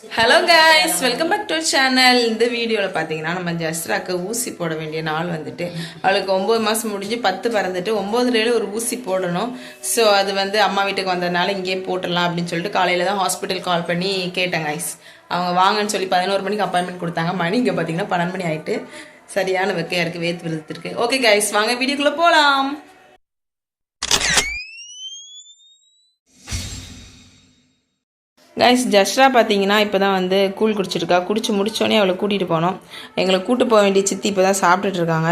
Hello guys, welcome back to channel. இந்த வீடியோவில் பார்த்தீங்கன்னா நம்ம ஜஸ்ராக்கு ஊசி போட வேண்டிய நாள் வந்துட்டு அவளுக்கு 9 மாதம் முடிஞ்சு 10 பிறந்துட்டு 9ல ஒரு ஊசி போடணும். ஸோ அது அம்மா வீட்டுக்கு வந்ததுனால இங்கேயே போட்டுடலாம் அப்படின்னு சொல்லிட்டு காலையில் தான் ஹாஸ்பிட்டல் கால் பண்ணி கேட்டேன் கைஸ். அவங்க வாங்கன்னு சொல்லி 11 மணிக்கு அப்பாயின்மெண்ட் கொடுத்தாங்க. மணி இங்கே பார்த்தீங்கன்னா 12 மணி ஆகிட்டு சரியான வெக்கையாக இருக்குது, வேர்த்து விழுத்துருக்கு. ஓகே கைஸ், வாங்க வீடியோக்குள்ளே போகலாம். கைஸ், ஜஸ்ரா பார்த்தீங்கன்னா இப்போ தான் கூழ் குடிச்சிருக்கா. குடிச்சு முடிச்சோடனே அவளை கூட்டிகிட்டு போனோம். எங்களை கூப்பிட்டு போக வேண்டிய சித்தி இப்போ தான் சாப்பிட்டுட்ருக்காங்க.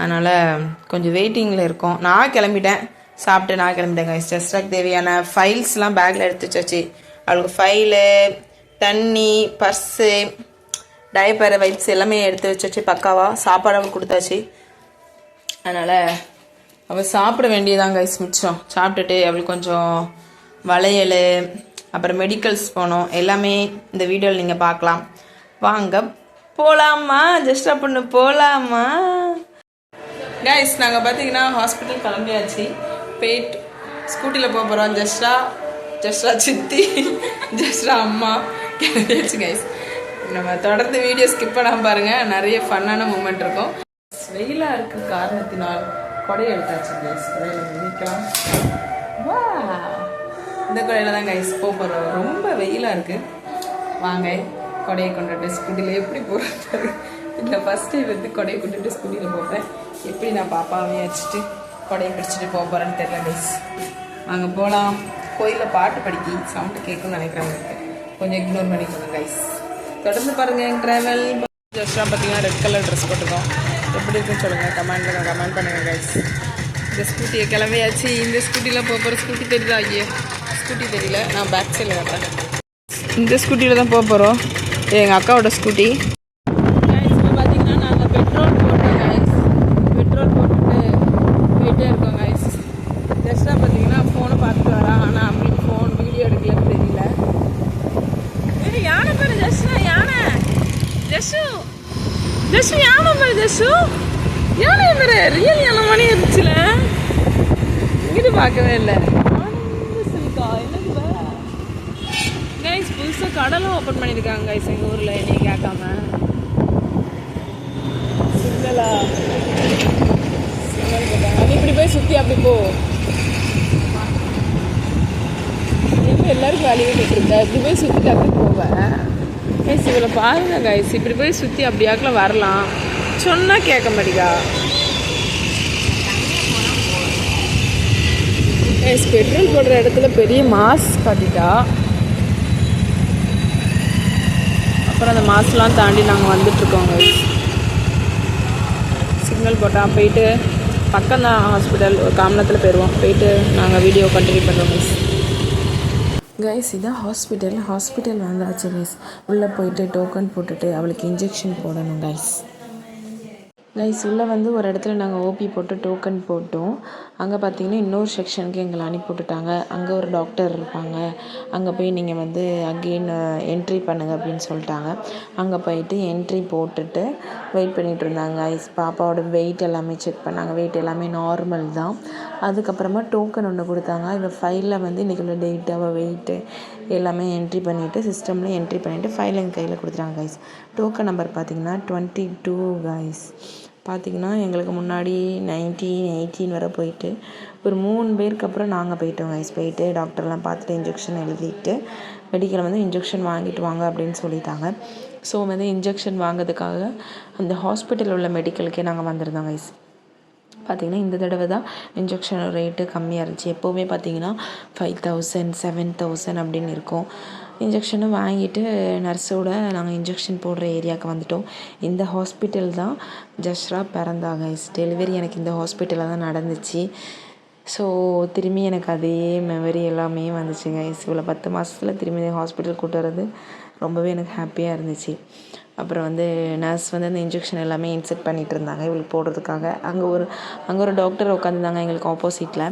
அதனால் கொஞ்சம் வெயிட்டிங்கில் இருக்கோம். நான் கிளம்பிட்டேன், சாப்பிட்டு நான் கிளம்பிட்டேன் கைஸ். ஜஸ்ராக்கு தேவையான ஃபைல்ஸ்லாம் பேக்கில் எடுத்து வச்சாச்சு. அவளுக்கு ஃபைலு, தண்ணி, பர்ஸு, டைப்பர், வைப்ஸ் எல்லாமே எடுத்து வச்சாச்சு பக்காவாக. சாப்பாடு அவளுக்கு கொடுத்தாச்சு. அதனால் அவள் சாப்பிட வேண்டியதான் கைஸ் மிச்சம். சாப்பிட்டுட்டு அவளுக்கு கொஞ்சம் வளையல், அப்புறம் மெடிக்கல்ஸ் போனோம். எல்லாமே இந்த வீடியோவில் நீங்கள் பார்க்கலாம். வாங்க போகலாமா? ஜஸ்ரா பொண்ணு போகலாமா? கைஸ், நாங்கள் பார்த்தீங்கன்னா ஹாஸ்பிட்டல் கிளம்பியாச்சு. போயிட்டு ஸ்கூட்டியில் போக போகிறோம். ஜஸ்ரா சித்தி, ஜஸ்ரா அம்மா கிளம்பியாச்சு கைஸ். நம்ம தொடர்ந்து வீடியோ ஸ்கிப் பண்ணாமல் பாருங்கள், நிறைய ஃபன்னான மூமெண்ட் இருக்கும். வெயிலாக இருக்க காரணத்தினால் கொடை எடுத்தாச்சு கைஸ். நிற்கலாம். வா, இந்த கொடையில் தான் கைஸ் போக போகிறோம். ரொம்ப வெயிலாக இருக்குது. வாங்க கொடையை கொண்டுட்டு ஸ்கூட்டியில் எப்படி போகிறது. இந்த ஃபஸ்ட் டைம் கொடையை கொண்டுட்டு ஸ்கூட்டியில் போகிறேன். எப்படி நான் பாப்பாவே வச்சுட்டு கொடையை பிடிச்சிட்டு போக போகிறேன்னு தெரியல கைஸ். வாங்க போகலாம். கோயிலில் பாட்டு படிக்கி சவுண்டு கேட்கும்னு நினைக்கிறாங்க. கொஞ்சம் இக்னோர் பண்ணிக்கோங்க கைஸ். தொடர்ந்து பாருங்கள் எங்கள் ட்ராவல். ஜஸ்ரா பார்த்தீங்கன்னா ரெட் கலர் ட்ரெஸ் போட்டுருக்கோம். எப்படி இருக்குன்னு சொல்லுங்கள், கமெண்ட் பண்ணுங்கள் கைஸ். இந்த ஸ்கூட்டியை கிளம்பியாச்சு. இந்த ஸ்கூட்டியில் போக போகிற ஸ்கூட்டி தெரியுதா? ஐயோ, ஸ்கூட்டி தெரியல, நான் பேக் சைடில் காட்டுறேன். இந்த ஸ்கூட்டியில் தான் போக போகிறோம். எங்கள் அக்காவோட ஸ்கூட்டி. இப்போ பார்த்தீங்கன்னா நாங்கள் பெட்ரோல் போட்டோம் கைஸ். பெட்ரோல் போட்டுட்டு போயிட்டே இருக்கோம் கைஸ். ஜஸ்ட்டாக பார்த்தீங்கன்னா ஃபோனை பார்த்துட்டு வரா. ஆனால் அவங்களுக்கு ஃபோன் வீடியோ எடுக்கலன்னு தெரியல. யானை பாரு ஜஸ்னா, யானை ஜஸ்ஸு யானை பாரு ஜஸ்ஸு. யானை பாரு, ரியல் யானை மணி இருந்துச்சுல. இங்கிட்டு பார்க்கவே இல்லை. கைஸ், புதுசாக கடலும் ஓப்பன் பண்ணியிருக்காங்க கைஸ் எங்கள் ஊரில். என்னையை கேட்காம சிக்னலா சிக்னல் போட்டாங்க. நீ இப்படி போய் சுற்றி அப்படி போ. எப்போ எல்லாருக்கும் வேலையே கேட்டுருந்தா இப்படி போய் சுற்றி அப்படி போவேன் கைஸ். இவ்வளோ பாருங்க கைஸ், இப்படி போய் சுற்றி அப்படியாக்கில் வரலாம். சொன்னால் கேட்க மாட்டேங்கா கைஸ். பெட்ரோல் போடுற இடத்துல பெரிய மாஸ் காட்டிட்டா. அப்புறம் அந்த மாஸ்லாம் தாண்டி நாங்கள் வந்துட்ருக்கோம் கைஸ். சிக்னல் போட்டால் போயிட்டு பக்கம் தான் ஹாஸ்பிட்டல், ஒரு காமனத்தில் போயிடுவோம். போயிட்டு நாங்கள் வீடியோ கண்டினியூ பண்ணுறோம் கைஸ். கைஸ், இதான் ஹாஸ்பிட்டல் வந்தாச்சு கைஸ். உள்ளே போயிட்டு டோக்கன் போட்டுட்டு அவளுக்கு இன்ஜெக்ஷன் போடணும் கைஸ். உள்ளே ஒரு இடத்துல நாங்கள் ஓபி போட்டு டோக்கன் போட்டோம். அங்கே பார்த்தீங்கன்னா இன்னொரு செக்ஷனுக்கு எங்களை அனுப்பி விட்டுட்டாங்க. அங்கே ஒரு டாக்டர் இருப்பாங்க. அங்கே போய் நீங்கள் அகெயின் என்ட்ரி பண்ணுங்கள் அப்படின்னு சொல்லிட்டாங்க. அங்கே போயிட்டு என்ட்ரி போட்டுட்டு வெயிட் பண்ணிகிட்டு இருந்தாங்க கைஸ். பாப்பாவோட வெயிட் எல்லாமே செக் பண்ணாங்க. வெயிட் எல்லாமே நார்மல் தான். அதுக்கப்புறமா டோக்கன் ஒன்று கொடுத்தாங்க. இவள் ஃபைலில் இன்றைக்கி உள்ள டேட்டு, அவள் வெயிட்டு எல்லாமே என்ட்ரி பண்ணிவிட்டு சிஸ்டமில் என்ட்ரி பண்ணிவிட்டு ஃபைல் எங்கள் கையில் கொடுத்துட்டாங்க கைஸ். டோக்கன் நம்பர் பார்த்திங்கன்னா 22 கைஸ். பார்த்திங்கன்னா எங்களுக்கு முன்னாடி 19, 18 வரை போயிட்டு ஒரு 3 பேருக்கு அப்புறம் நாங்கள் போயிட்டோம் கைஸ். போயிட்டு டாக்டர்லாம் பார்த்துட்டு இன்ஜெக்ஷன் எழுதிட்டு மெடிக்கலில் இன்ஜெக்ஷன் வாங்கிட்டு வாங்க அப்படின்னு சொல்லிட்டாங்க. ஸோ இன்ஜெக்ஷன் வாங்கிறதுக்காக அந்த ஹாஸ்பிட்டலில் உள்ள மெடிக்கலுக்கே நாங்கள் வந்திருந்தோம் கைஸ். பார்த்திங்கன்னா இந்த தடவை தான் இன்ஜெக்ஷன் ரேட்டு கம்மியாக இருந்துச்சு. எப்போவுமே பார்த்திங்கன்னா 5000, 7000 அப்படின்னு இருக்கும். இன்ஜெக்ஷனும் வாங்கிட்டு நர்ஸோடு நாங்கள் இன்ஜெக்ஷன் போடுற ஏரியாவுக்கு வந்துவிட்டோம். இந்த ஹாஸ்பிட்டல் தான் ஜஸ்ரா பிறந்தா கைஸ். டெலிவரி எனக்கு இந்த ஹாஸ்பிட்டலில் தான் நடந்துச்சு. ஸோ திரும்பி எனக்கு அதே மெமரி எல்லாமே வந்துச்சு கைஸ். இவ்வளோ 10 மாதத்தில் திரும்பி ஹாஸ்பிட்டல் கூட்டு வர்றது ரொம்பவே எனக்கு ஹாப்பியாக இருந்துச்சு. அப்புறம் நர்ஸ் அந்த இன்ஜெக்ஷன் எல்லாமே இன்செக்ட் பண்ணிகிட்டு இருந்தாங்க இவளுக்கு போடுறதுக்காக. அங்கே ஒரு டாக்டர் உட்காந்துருந்தாங்க எங்களுக்கு ஆப்போசிட்டில்.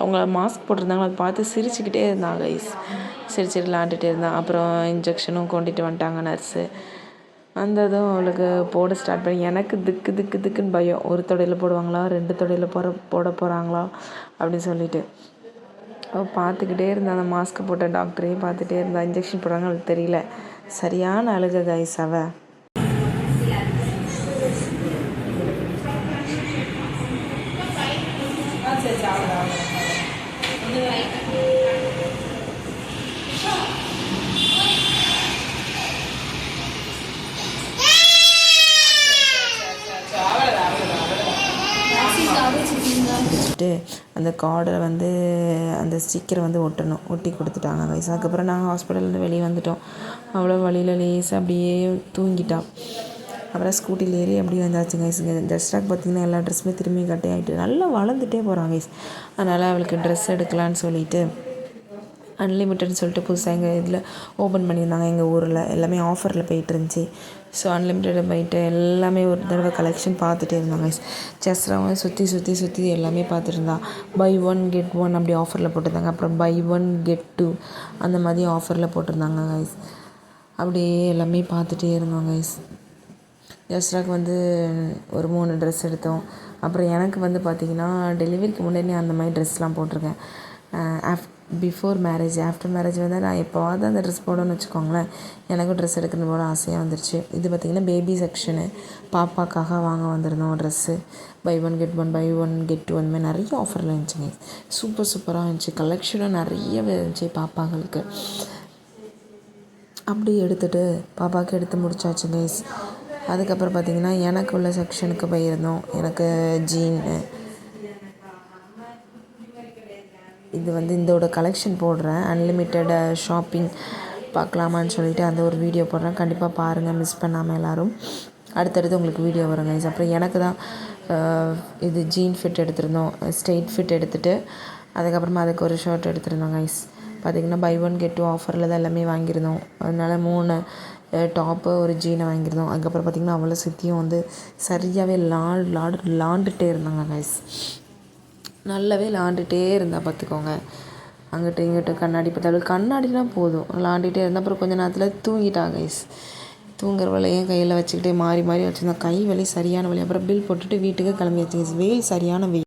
அவங்க மாஸ்க் போட்டிருந்தாங்க. அதை பார்த்து சிரிச்சுக்கிட்டே இருந்தாங்க கைஸ். சிரிச்சுட்டு விளாண்டுட்டே இருந்தான். அப்புறம் இன்ஜெக்ஷனும் கொண்டுட்டு வந்துட்டாங்க நர்ஸு. வந்ததும் அவளுக்கு போட ஸ்டார்ட் பண்ணி எனக்கு திக்குன்னு பயம். ஒரு தொடையில் போடுவாங்களா, 2 தொடையில் போட போகிறாங்களா அப்படின்னு சொல்லிட்டு அவள் பார்த்துக்கிட்டே இருந்தாள். அந்த மாஸ்க்கு போட்ட டாக்டரையும் பார்த்துட்டே இருந்தாள். இன்ஜெக்ஷன் போடுறாங்க அவளுக்கு தெரியல. சரியான அழுக கைஸ் அவ. வச்சுட்டு அந்த கார்டை வந்து அந்த ஸ்டிக்கரை வந்து ஒட்டி கொடுத்துட்டாங்க கைஸ். அதுக்கப்புறம் நாங்கள் ஹாஸ்பிட்டல்லேருந்து வெளியே வந்துட்டோம். அவ்வளோ வழியில் லேசாக அப்படியே தூங்கிட்டான். அப்புறம் ஸ்கூட்டியில் ஏறி அப்படியே வந்தாச்சு கைஸ். ஜஸ்டாக் பார்த்திங்கன்னா எல்லா ட்ரெஸ்ஸுமே திரும்பி கட்டி ஆகிட்டு நல்லா வளர்ந்துட்டே போகிறாங்க கைஸ். அதனால் அவளுக்கு ட்ரெஸ் எடுக்கலான்னு சொல்லிட்டு அன்லிமிட்டட்னு சொல்லிட்டு புதுசாக எங்கள் இதில் ஓப்பன் பண்ணியிருந்தாங்க எங்கள் ஊரில். எல்லாமே ஆஃபரில் போயிட்டு இருந்துச்சு. ஸோ அன்லிமிட்டட் போயிட்டு எல்லாமே ஒரு தடவை கலெக்ஷன் பார்த்துட்டே இருந்தாங்க கைஸ். ஜஸ்ராவும் சுற்றி எல்லாமே பார்த்துட்டு பை 1 get 1 அப்படி ஆஃபரில் போட்டிருந்தாங்க. அப்புறம் பை 1 get 2 அந்த மாதிரி ஆஃபரில் போட்டிருந்தாங்க கைஸ். அப்படியே எல்லாமே பார்த்துட்டே இருந்தோம் கைஸ். ஜஸ்ராக்கு வந்து ஒரு 3 ட்ரெஸ் எடுத்தோம். அப்புறம் எனக்கு வந்து பார்த்திங்கன்னா டெலிவரிக்கு முன்னாடி அந்த மாதிரி ட்ரெஸ்லாம் போட்டிருக்கேன். பிஃபோர் மேரேஜ், ஆஃப்டர் மேரேஜ் வந்து நான் எப்போவாவது அந்த ட்ரெஸ் போடணும்னு வச்சுக்கோங்களேன். எனக்கும் ட்ரெஸ் எடுக்கணும் போல ஆசையாக வந்துருச்சு. இது பார்த்திங்கன்னா பேபி செக்ஷனு, பாப்பாக்காக வாங்க வந்திருந்தோம் dress. Buy 1 get 1 buy 1 get 2 அந்த மாதிரி நிறைய ஆஃபரில் இருந்துச்சுங்க. சூப்பராக இருந்துச்சு. கலெக்ஷனும் நிறையவே இருந்துச்சு பாப்பாங்களுக்கு. அப்படி எடுத்துகிட்டு பாப்பாவுக்கு எடுத்து முடிச்சாச்சு கைஸ். அதுக்கப்புறம் பார்த்திங்கன்னா எனக்கு உள்ள செக்ஷனுக்கு போயிருந்தோம். எனக்கு ஜீனு இது வந்து இதோட கலெக்ஷன் போடுறேன். அன்லிமிட்டட் ஷாப்பிங் பார்க்கலாமான்னு சொல்லிட்டு அந்த ஒரு வீடியோ போடுறேன். கண்டிப்பாக பாருங்கள், மிஸ் பண்ணாமல் எல்லோரும். அடுத்தடுத்து உங்களுக்கு வீடியோ வரும் கைஸ். அப்புறம் எனக்கு தான் இது ஜீன் ஃபிட் எடுத்திருந்தோம், ஸ்ட்ரெயிட் ஃபிட் எடுத்துகிட்டு அதுக்கப்புறமா அதுக்கு ஒரு ஷர்ட் எடுத்திருந்தோம் கைஸ். பார்த்திங்கன்னா பை 1 get 2 ஆஃபரில் தான் எல்லாமே வாங்கியிருந்தோம். அதனால் 3 டாப்பு ஒரு ஜீனை வாங்கியிருந்தோம். அதுக்கப்புறம் பார்த்திங்கன்னா அவ்வளோ சுற்றியும் வந்து சரியாகவே லாண்டுகிட்டே இருந்தாங்க கைஸ். நல்லாவே லாண்டுகிட்டே இருந்தால் பார்த்துக்கோங்க. அங்கிட்ட இங்கிட்ட கண்ணாடி பார்த்தாலும் கண்ணாடிலாம் போதும் லாண்டிகிட்டே இருந்தால். அப்புறம் கொஞ்சம் நேரத்தில் தூங்கிட்டாங்க கைஸ். தூங்குற வலையும் கையில் வச்சுக்கிட்டே மாறி வச்சுருந்தோம். கை வலி சரியான வலி. அப்புறம் பில் போட்டுட்டு வீட்டுக்கு கிளம்பியாச்சு கைஸ். வெயில் சரியான வெயில்.